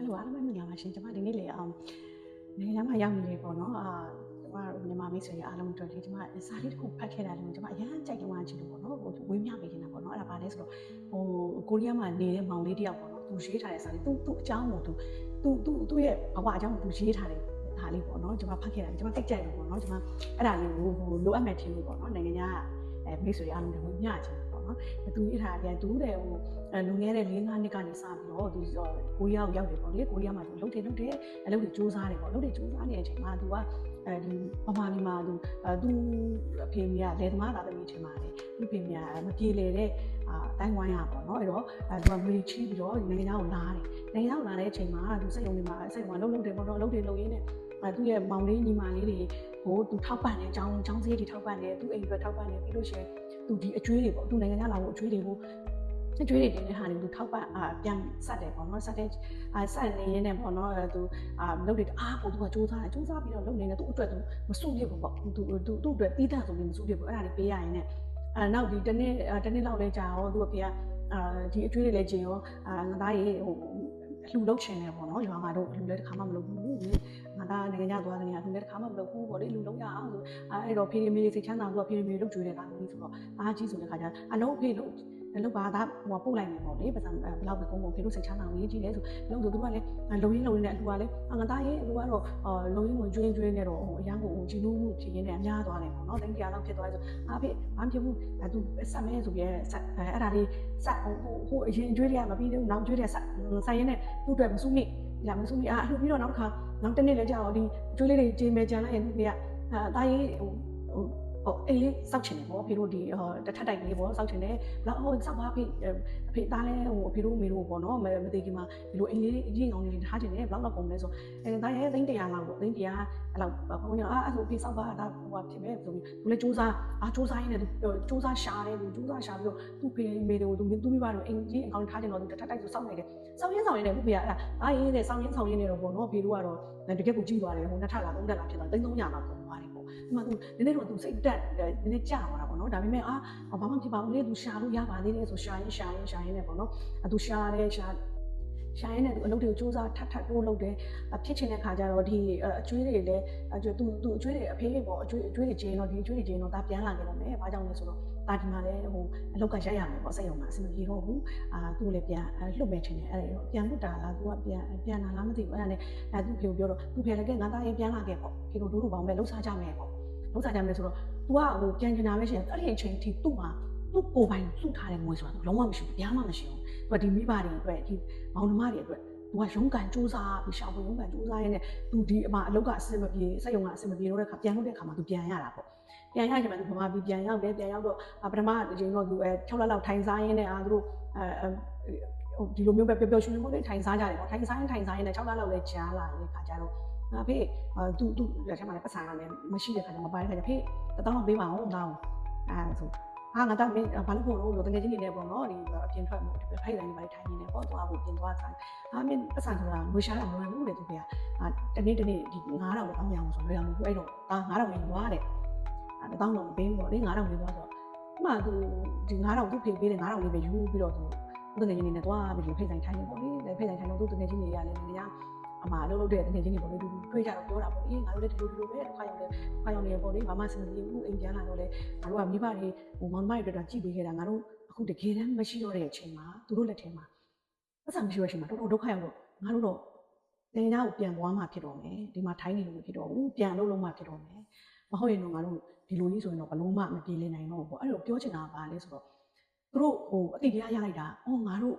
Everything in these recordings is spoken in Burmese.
Hello အားလုံးပဲမင်္ဂလာပါရှင်ကျွန်မဒီနေ့လေနိုင်ငံခြားမှာရောက်နေလေပေါ့နော်ကျွန်မမြန်မာမိတ်ဆွေအားလုံးအတွက်လေကျွန်မစာလေးတစ်ခုဖတ်ခဲ့တာလေကျွန်မအရန်ကြိုက်ကြွားချင်လို့ပေါ့နော်ဝေးမြပေးနေတာပေါ့နော်အဲ့ဒါပါလဲဆိုတော့ကိုရီးယားမှာနေတဲ့မောင်လေးတယောက်ပေါ့နော်သူရေးထားတဲ့စာလေးသူ့အကြောင်းကိုသူ့ရဲ့ဘဝအကြောင်းကိုသူရေးထားတယ်ဒါလေးပေါ့နော်ကျွန်မဖတ်ခဲ့တာကျွန်မတိတ်ကြိုက်လို့ပေါ့နော်ကျွန်မအဲ့ဒါလေးကိုလိုအပ်မယ်ထင်လို့ပေါ့နော်နိုင်ငံခြားမိတ်ဆွေအားလုံးတွေဝေးမြချင်ပေါ့နော်သူရေးထားတယ်သူတဲ့လူငယ်တဲ့4-5နှစ်ကနေစပြီးတော့သူကိုရီးယားကိုရောက်တယ်ပေါ့လေကိုရီးယားမှာသူလှုပ်တယ်အလုပ်တွေစူးစမ်းတယ်ပေါ့လုပ်တယ်စူးစမ်းနေတဲ့အချိန်မှာသူကဒီပမာလီမှာသူအဖေမိကလယ်သမားသားသမီးထင်ပါတယ်သူ့ဖေမိကမပြေလေတဲ့တိုင်းဝိုင်းရပေါ့နော်အဲ့တော့သူကငွေချီးပြီးတော့နိုင်ငံခြားကိုလာတယ်နိုင်ငံခြားကိုလာတဲ့အချိန်မှာသူစိတ်ုံတွေမှာစိတ်ဝင်လုပ်တယ်ပေါ့နော်လုပ်တယ်လုပ်ရင်းနဲ့သူ့ရဲ့မောင်လေးညီမလေးတွေကိုသူထောက်ပံ့တယ်အကြောင်းစည်းတွေထောက်ပံ့တယ်သူအိမ်တွေထောက်ပံ့တယ်ပြီးလို့ရှိရင်သူဒီအကျွေးတွေပေါ့သူနိုင်ငံခြားလာဖို့အကျွေးတွေကိုအကျွေးတွေတင်တဲ့ဟာတွေကိုသူထောက်ပံ့ပြန်ဆက်တယ်ပေါ့နော်ဆက်နေရင်းနဲ့ပေါ့နော်သူလုပ်တယ်ကိုသူကစူးစမ်းပြီးတော့လုပ်နေတယ်သူ့အတွက်သူမစုပြဘူးပေါ့သူ့အတွက်တီးတန့်ဆိုပြီးမစုပြဘူးအဲ့ဒါလေးပေးရရင်နဲ့နောက်ဒီတနေ့လောက်လဲကြာရောသူ့အဖေကဒီအကျွေးတွေလည်းကျင်ရောငါသားရေလှူလုပ်ချင်တယ်ပေါ့နော်ရွာမှာတော့လှူလည်းတစ်ခါမှမလုပ်ဘူးငါသားနိုင်ငံခြားသွားတဲ့နေရာလှူလည်းတစ်ခါမှမလုပ်ဘူးပေါ့လေလှူလုပ်ရအောင်ဆိုအဲ့တော့ဖေးမေစိတ်ချမ်းသာဆိုတော့ဖေးမေလုပ်ကြွေးတယ်ကောင်ကြီးဆိုတော့အားကြီးဆိုတဲ့ခါကျအလုံးဖေးလုပ်ပါသားပို့လိုက်မယ်ပေါ့လေပတ်စံဘယ်လောက်ပဲကုန်ဖေးလို့စိတ်ချမ်းသာရေးကြီးလဲဆိုလို့သူကလည်းလုံရင်းနဲ့အလှူကလည်းငါသားရေအလှူကတော့လုံရင်းကိုကျွင်းနဲ့တော့အရန်ကိုဂျီနူးမှုဖြစ်ရင်းနဲ့အများသွားတယ်ပေါ့နော်တိုင်းကြားလောက်ဖြစ်သွားဆိုအားဖေးဘာမှဖြစ်ဘူးသူဆက်မဲဆိုပြီးအဲ့ဒါလေးဆက်ဟိုအရင်ကျွေးတွေကမပြီးသေးဘူးနောက်ကျွေးတွေဆက်ရင်းနဲ့သူ့အတွက်မစုမိလာမစုမိလှူပြီးတော့နောက်တစ်ခါနောက်တစ်နေ့လည်းကြာတော့ဒီကျွေးလေးတွေကျင်းမဲကြမ်းလိုက်ရင်သူကသားရေးအိမ်လေးစောက်ချင်တယ်ပေါ့ဖေတို့ဒီတစ်ထပ်တိုက်လေးပေါ့စောက်ချင်တယ်ဘလောက်စောက်ပါအဖေသားလဲအဖေတို့မေတို့ပေါ့နော်မသိခင်မှာဒီလိုအိမ်လေးအရင်အောင်လေးထားချင်တယ်ဘလောက်ကုန်လဲဆိုသားရဲသိန်း100လောက်ပေါ့သိန်း100အဲ့လောက်ဘုန်းကြီးအဲ့ဆိုဖေစောက်ပါဒါဖြစ်မယ်ဆိုပြီးသူလည်းစူးစမ်းရင်းနဲ့စူးစမ်းရှာတယ်စူးစမ်းရှာပြီးတော့သူ့ဖေမေတို့သူမိဘတို့အိမ်ကြီးအကောင်ထားချင်တော့သူတစ်ထပ်တိုက်ဆိုစောက်နေတယ်စောက်ရင်းနဲ့ဖေကအဲ့ဒါအားရင်းနဲ့စောက်ရင်းနဲ့တော့ပေါ့နော်ဖေတို့ကတော့တကယ်ကိုကြည့်သွားတယ်ဟို2ထပ်လား3ထပ်လားဖြစ်သွား300လောက်ကုန်သွားတယ်ပေါ့ဒီမှာသူနည်းနည်းတော့သူစိတ်တက်နည်းနည်းကြာသွားတာပေါ့နော်ဒါပေမဲ့ဘာမှဖြစ်ပါဘူးလေသူရှာလို့ရပါသေးတယ်ဆိုရှာရင်းနဲ့ပေါ့နော်သူရှာရင်းနဲ့သူအလုပ်တွေကိုစူးစမ်းထပ်တိုးလုပ်တယ်ဖြစ်ချင်တဲ့ခါကျတော့ဒီအကျွေးတွေလည်းသူအကျွေးတွေအဖေးပေါ့အကျွေးတွေကျင်းတော့ဒီအကျွေးတွေကျင်းတော့ဒါပြန်လာခဲ့တော့မယ်ဘာကြောင့်လဲဆိုတော့ဒါဒီမှာလည်းအလောက်ကရိုက်ရမယ်ပေါ့စိတ်ရုံမှာအဆင်မပြေတော့ဘူးသူလည်းပြန်လှုပ်မဲ့ချင်တယ်အဲ့ဒါပြန်လွတ်တာလားသူကပြန်လာလားမသိဘူးအဲ့ဒါနဲ့သူ့ဖေကိုပြောတော့သူ့ဖေလည်းကငါသားရင်ပြန်လာခဲ့ပေါ့ဖေတို့တို့ပေါင်းပဲလှုပ်ရှားကြမယ်ပေါ့လှုပ်ရှားကြမယ်ဆိုတော့သူကပြန်ကျင်တာပဲရှင်အဲ့ဒီအချိန်ထိသူ့ကိုယ်ပိုင်စုထားတဲ့ငွေဆိုတာလုံးဝမရှိဘူးတရားမှမရှိဘူးသူကဒီမိဘတွေအတွက်ဒီမောင်နှမတွေအတွက်သူကရုန်းကန်စူးစမ်းပြီးရှောင်ရုန်းကန်စူးစမ်းရင်းနဲ့သူဒီအလောက်ကအဆင်မပြေစက်ရုံကအဆင်မပြေတော့တဲ့ခါပြန်လို့တဲ့ခါမှာသူပြန်ရတာပေါ့ပြန်ရကြမှာသူဗမာပြည်ပြန်ရောက်တော့ပထမအချိန်တော့သူ6လလောက်ထိုင်စားရင်းနဲ့သူတို့ဒီလိုမျိုးပဲပျော်ရွှင်မှုလေးထိုင်စားကြတယ်ပေါ့ထိုင်စားရင်းနဲ့6လလောက်လဲကြာလာတဲ့ခါကျတော့အဖေသူလက်ထက်မှာလည်းပတ်စံလည်းမရှိတဲ့ခါကျမပိုင်းခါကျဖေ1000လောက်ပေးပါအောင်တော့ဆိုငါသားမင်းဘာလို့ဖို့လို့တကယ်ကြီးနေနေပေါ့နော်ဒီအပြင်ထွက်မှုဖိုက်တိုင်းတွေထိုင်နေတယ်ပေါ့သွားဖို့ပြင်သွားဆိုင်မင်းပတ်စံဆိုတာငွေရှာတာမလွယ်ဘူးတဲ့သူကတနေ့ဒီ9000လောက်တောင်းရအောင်ဆိုလွယ်အောင်ဘူးအဲ့တော့9000ဝင်သွားတဲ့1000လောက်ပေးပေါ့လေ9000ဝင်သွားဆိုဒီမှာသူဒီ9000သူဖေးပေးတယ်9000လေးပဲယူပြီးတော့သူတကယ်ကြီးနေနေသွားပြီးဖိတ်ဆိုင်ထိုင်နေပေါ့လေဖိတ်ဆိုင်ထိုင်တော့သူတကယ်ကြီးနေရတယ်နေရအမလှုပ်တဲ့တကယ်ကြီးနေပေါ့လေသူတွေ့ကြတော့ပြောတာပေါ့အေးငါတို့လည်းဒီလိုပဲတစ်ခါရောက်နေပေါ့လေဘာမှစမပြေဘူးအိမ်ပြန်လာတော့လေငါတို့ကမိဘတွေမောင်မိုက်တွေတော့ကြည့်ပေးခဲ့တာငါတို့အခုတကယ်တမ်းမရှိတော့တဲ့အချိန်မှာသူတို့လက်ထဲမှာပတ်စံမရှိတော့ချိန်မှာတော်တော်ဒုက္ခရောက်တော့ငါတို့တော့တင်သားကိုပြန်သွားမှဖြစ်တော့မယ်ဒီမှာထိုင်းနေလို့မဖြစ်တော့ဘူးပြန်လို့မှဖြစ်တော့မယ်မဟုတ်ရင်တော့ငါတို့ဒီလိုကြီးဆိုရင်တော့ဘလုံးမပြေလည်နိုင်တော့ဘူးပေါ့အဲ့လိုပြောချင်တာပါလေဆိုတော့သူတို့အတိတ်တရားရလိုက်တာငါတို့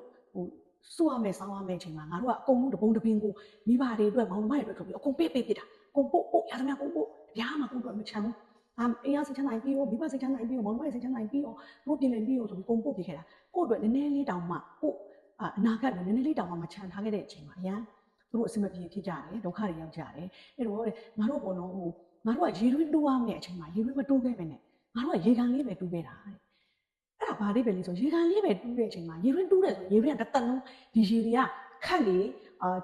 စိုးရမယ်စောင်းရမယ်အချိန်မှာငါတို့ကအကုန်လုံးတပုံတပင်ကိုမိဘတွေအတွက်မောင်နှမတွေအတွက်ဆိုပြီးအကုန်ပေးပြတာအကုန်ပို့ရသမျှကုန်ပို့တရားမှကုန်တော့မချမ်းဘူးအိမ်ရစိတ်ချမ်းသာပြီးရောမိဘစိတ်ချမ်းသာပြီးရောမောင်နှမစိတ်ချမ်းသာပြီးရောတို့ပြင်လည်ပြီးရောဆိုပြီးကုန်ပို့ပြခဲ့တာကို့အတွက်နည်းနည်းလေးတောင်မှကို့အနာဂတ်ကိုနည်းနည်းလေးတောင်မှမချမ်းထားခဲ့တဲ့အချိန်မှာအရန်တို့အစမပြေဖြစ်ကြတယ်ဒုက္ခတွေရောက်ကြတယ်အဲ့တော့ငါတို့ဘောလုံးငါတို့ကရေတွင်းတိုးရမယ်အချိန်မှာရေတွင်းမတိုးခဲ့ပဲနဲ့ငါတို့ကရေကန်လေးပဲတိုးခဲ့တာအဲ့ဒါဘာလေးပဲလဲဆိုရေကန်လေးပဲတူးတဲ့အချိန်မှာရေတွင်းတူးတယ်ဆိုရေတွင်းကတစ်သက်လုံးဒီရေတွေကခက်လေ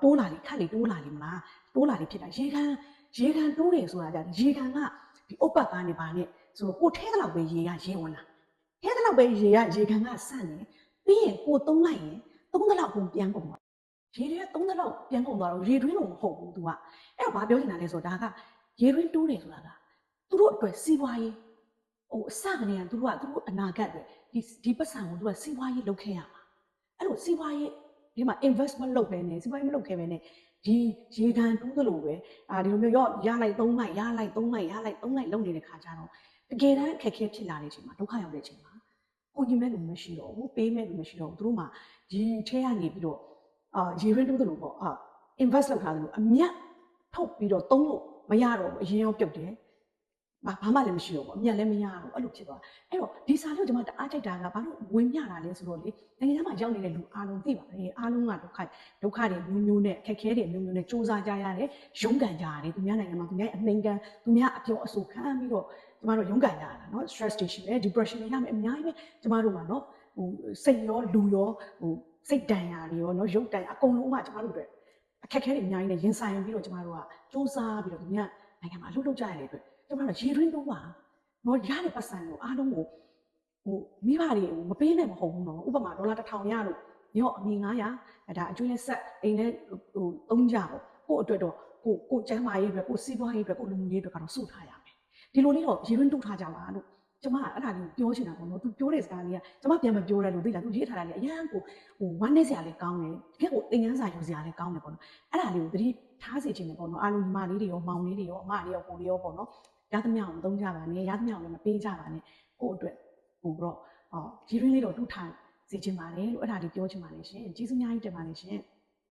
တိုးလာလေခက်လေတိုးလာလေမလားတိုးလာလေဖြစ်တာရေကန်တိုးတယ်ဆိုတာကြရေကန်ကဒီဥပ္ပတ်ကနေပါနဲ့ဆိုကိုထဲတဲ့လောက်ပဲရေကရေဝင်လာထဲတဲ့လောက်ပဲရေကန်ကဆန့်နေပြီးရင်ကိုသုံးလိုက်ရင်သုံးတဲ့လောက်ကိုပြန်ကုန်ပါ ရေတွေကသုံးသလောက်ပြန်ကုန်သွားတော့ရေတွင်းလုံးမဟုတ်ဘူး तू ကအဲ့တော့ဘာပြောချင်တာလဲဆိုတော့ဒါကရေတွင်းတိုးတယ်ဆိုတာကသူတို့အတွက်စီးပွားရေးအစကနေကသူတို့အနာဂတ်ပဲဒီပတ်စံကိုသူကစီးပွားရေးလုပ်ခဲ့ရမှာအဲ့လိုစီးပွားရေးဒီမှာ investment လုပ်ပဲနေစီးပွားရေးမလုပ်ခဲ့ပဲနေဒီရေကန်တူးသလိုပဲဒီလိုမျိုးရလိုက်သုံးလိုက်လုပ်နေတဲ့ခါကျတော့တကယ်တမ်းအခက်အခဲဖြစ်လာတဲ့အချိန်မှာဒုက္ခရောက်တဲ့အချိန်မှာကိုကြီးမဲ့လူမရှိတော့ဘူးပေးမဲ့လူမရှိတော့ဘူးသူတို့မှဒီထဲကနေပြီးတော့ရေရင်းတူးသလိုပေါ့invest လုပ်ထားသလိုအမြတ်ထုတ်ပြီးတော့သုံးလို့မရတော့ဘူးအရင်ရောပြုတ်တယ်ဘာမှလည်းမရှိတော့ဘူးအမြတ်လည်းမရတော့အဲ့လိုဖြစ်သွားအဲ့တော့ဒီစာလို့ကျွန်မတအားကြိုက်တာကဘာလို့ဝင်မြတာလဲဆိုတော့လေနိုင်ငံသားမှာရောက်နေတဲ့လူအားလုံးသိပါတယ်အားလုံးကဒုက္ခတွေမျိုးနဲ့အခက်ခဲတွေမျိုးနဲ့စူးစမ်းကြရတယ်ရုန်းကန်ကြရတယ်သူများနိုင်ငံမှာသူများအနှိမ်ကန်သူများအပြောအဆိုခံပြီးတော့ကျွန်တော်တို့ရုန်းကန်ကြရတာเนาะ stress တွေရှိတယ် depression တွေရမယ်အများကြီးပဲကျွန်တော်တို့မှာเนาะစိတ်ရောလူရောစိတ်တန်ရာတွေရောเนาะရုပ်တန်အကုန်လုံးကကျွန်တော်တို့တွေအခက်ခဲတွေအများကြီးနဲ့ရင်ဆိုင်ပြီးတော့ကျွန်တော်တို့ကစူးစမ်းပြီးတော့သူများနိုင်ငံမှာအလုပ်လုပ်ကြရတဲ့အတွက်ကျွန်တော်တို့ရေတွင်းတော့ပါတော့ရတဲ့ပတ်စံကိုအားလုံးကိုမိဘတွေမပေးနဲ့မဟုတ်ဘူးနော်ဥပမာဒေါ်လာ1000ရလို့ရော့အမြင်900ဒါအကျွေးနဲ့ဆက်အိမ်နဲ့သုံးကြပေါ့ကို့အတွက်တော့ကိုကျမ်းမာရေးအတွက်ကိုစီးပွားရေးအတွက်ကိုလူမှုရေးအတွက်ကတော့စုထားရမယ်ဒီလိုလေးတော့ရေတွင်းတုတ်ထားကြပါလို့ကျမအဲ့ဒါလေးပြောချင်တာပေါ့နော်သူပြောတဲ့စကားလေးကကျမပြန်မပြောရလို့သိလားသူရေးထားတာလေးအရန်ကိုဝမ်းနေစရာလေးကောင်းတယ်တကယ်ကိုသင်ခန်းစာယူစရာလေးကောင်းတယ်ပေါ့နော်အဲ့ဒါလေးကိုသတိထားစေချင်တယ်ပေါ့နော်အားလုံးညီမလေးတွေရောမောင်လေးတွေရောအမတွေရောကိုတွေရောပေါ့နော်ရသမျှအောင်သုံးကြပါနဲ့ရသမျှအောင်လည်းမပေးကြပါနဲ့ကို့အတွက်ပို့ပြီးတော့ရေရင်းလေးတော့တူးထားစေချင်ပါတယ်လို့အဲ့ဒါလေးပြောချင်ပါတယ်ရှင်ကျေးဇူးများကြီးတင်ပါတယ်ရှင်